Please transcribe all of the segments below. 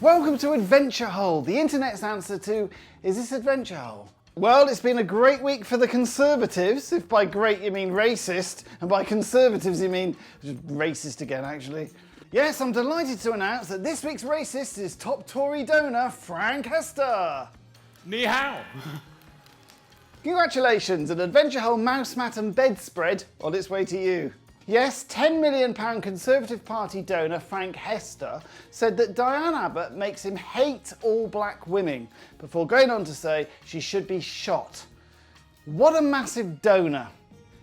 Welcome to Adventure Hole, the internet's answer to, is this Adventure Hole? Well, it's been a great week for the Conservatives, if by great you mean racist, and by Conservatives you mean just racist again, actually. Yes, I'm delighted to announce that this week's racist is top Tory donor Frank Hester. Ni hao. Congratulations, an Adventure Hole mouse mat and bedspread on its way to you. Yes, £10 million Conservative Party donor Frank Hester said that Diane Abbott makes him hate all black women, before going on to say she should be shot. What a massive donor.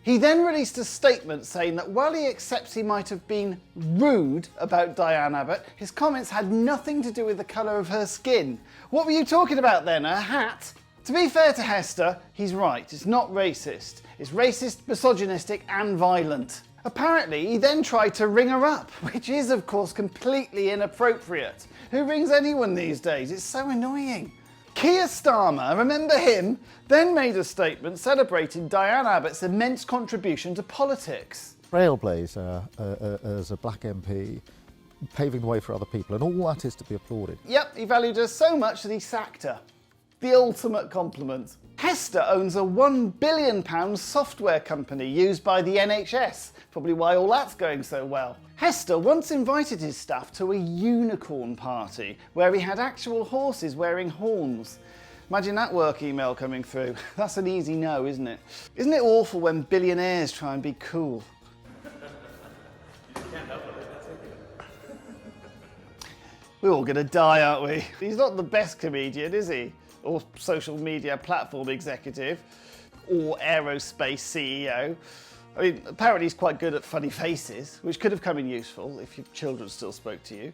He then released a statement saying that while he accepts he might have been rude about Diane Abbott, his comments had nothing to do with the colour of her skin. What were you talking about then, her hat? To be fair to Hester, he's right, it's not racist. It's racist, misogynistic and violent. Apparently, he then tried to ring her up, which is, of course, completely inappropriate. Who rings anyone these days? It's so annoying. Keir Starmer, remember him? Then made a statement celebrating Diane Abbott's immense contribution to politics. Trailblazer as a black MP, paving the way for other people, and all that is to be applauded. Yep, he valued her so much that he sacked her. The ultimate compliment. Hester owns a £1 billion software company used by the NHS, probably why all that's going so well. Hester once invited his staff to a unicorn party where he had actual horses wearing horns. Imagine that work email coming through. That's an easy no, isn't it? Isn't it awful when billionaires try and be cool? We're all gonna die, aren't we? He's not the best comedian, is he? Or social media platform executive, or aerospace CEO. I mean, apparently he's quite good at funny faces, which could have come in useful if your children still spoke to you.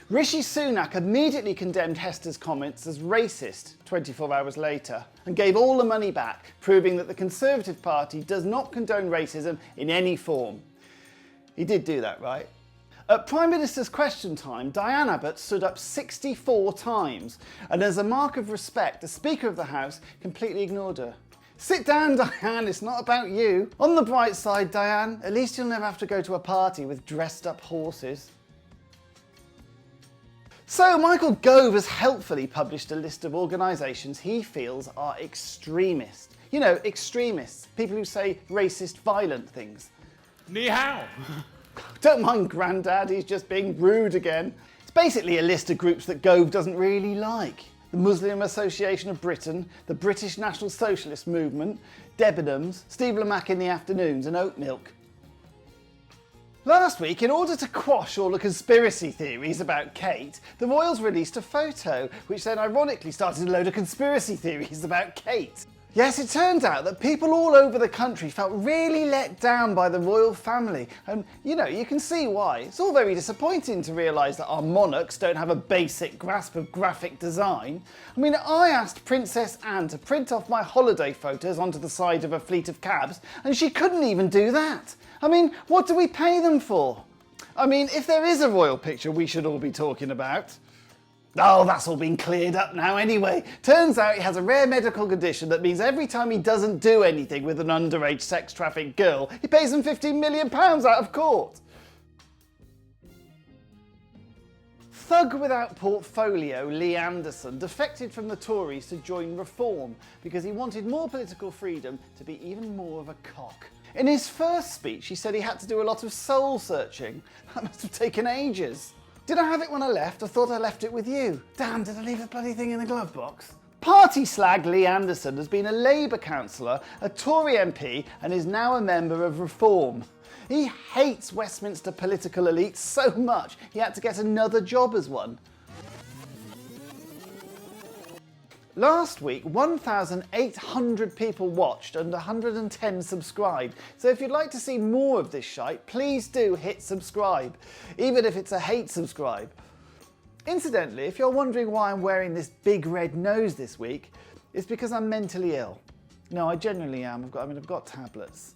Rishie Sunak immediately condemned Hester's comments as racist 24 hours later and gave all the money back, proving that the Conservative Party does not condone racism in any form. He did do that, right? At Prime Minister's Question Time, Diane Abbott stood up 64 times, and as a mark of respect, the Speaker of the House completely ignored her. Sit down, Diane, it's not about you. On the bright side, Diane, at least you'll never have to go to a party with dressed up horses. So Michael Gove has helpfully published a list of organisations he feels are extremist. You know, extremists, people who say racist, violent things. Ni hao. Don't mind Grandad, he's just being rude again. It's basically a list of groups that Gove doesn't really like. The Muslim Association of Britain, the British National Socialist Movement, Debenhams, Steve Lamacq in the Afternoons and Oat Milk. Last week, in order to quash all the conspiracy theories about Kate, the Royals released a photo, which then ironically started a load of conspiracy theories about Kate. Yes, it turns out that people all over the country felt really let down by the royal family. And, you know, you can see why. It's all very disappointing to realise that our monarchs don't have a basic grasp of graphic design. I mean, I asked Princess Anne to print off my holiday photos onto the side of a fleet of cabs, and she couldn't even do that. I mean, what do we pay them for? I mean, if there is a royal picture we should all be talking about. Oh, that's all been cleared up now anyway. Turns out he has a rare medical condition that means every time he doesn't do anything with an underage sex trafficked girl, he pays them £15 million out of court. Thug without portfolio Lee Anderson defected from the Tories to join Reform because he wanted more political freedom to be even more of a cock. In his first speech, he said he had to do a lot of soul searching. That must have taken ages. Did I have it when I left? I thought I left it with you. Damn, did I leave the bloody thing in the glove box? Party slag Lee Anderson has been a Labour councillor, a Tory MP, and is now a member of Reform. He hates Westminster political elites so much he had to get another job as one. Last week, 1,800 people watched and 110 subscribed. So if you'd like to see more of this shite, please do hit subscribe, even if it's a hate subscribe. Incidentally, if you're wondering why I'm wearing this big red nose this week, it's because I'm mentally ill. No, I genuinely am. I've got tablets.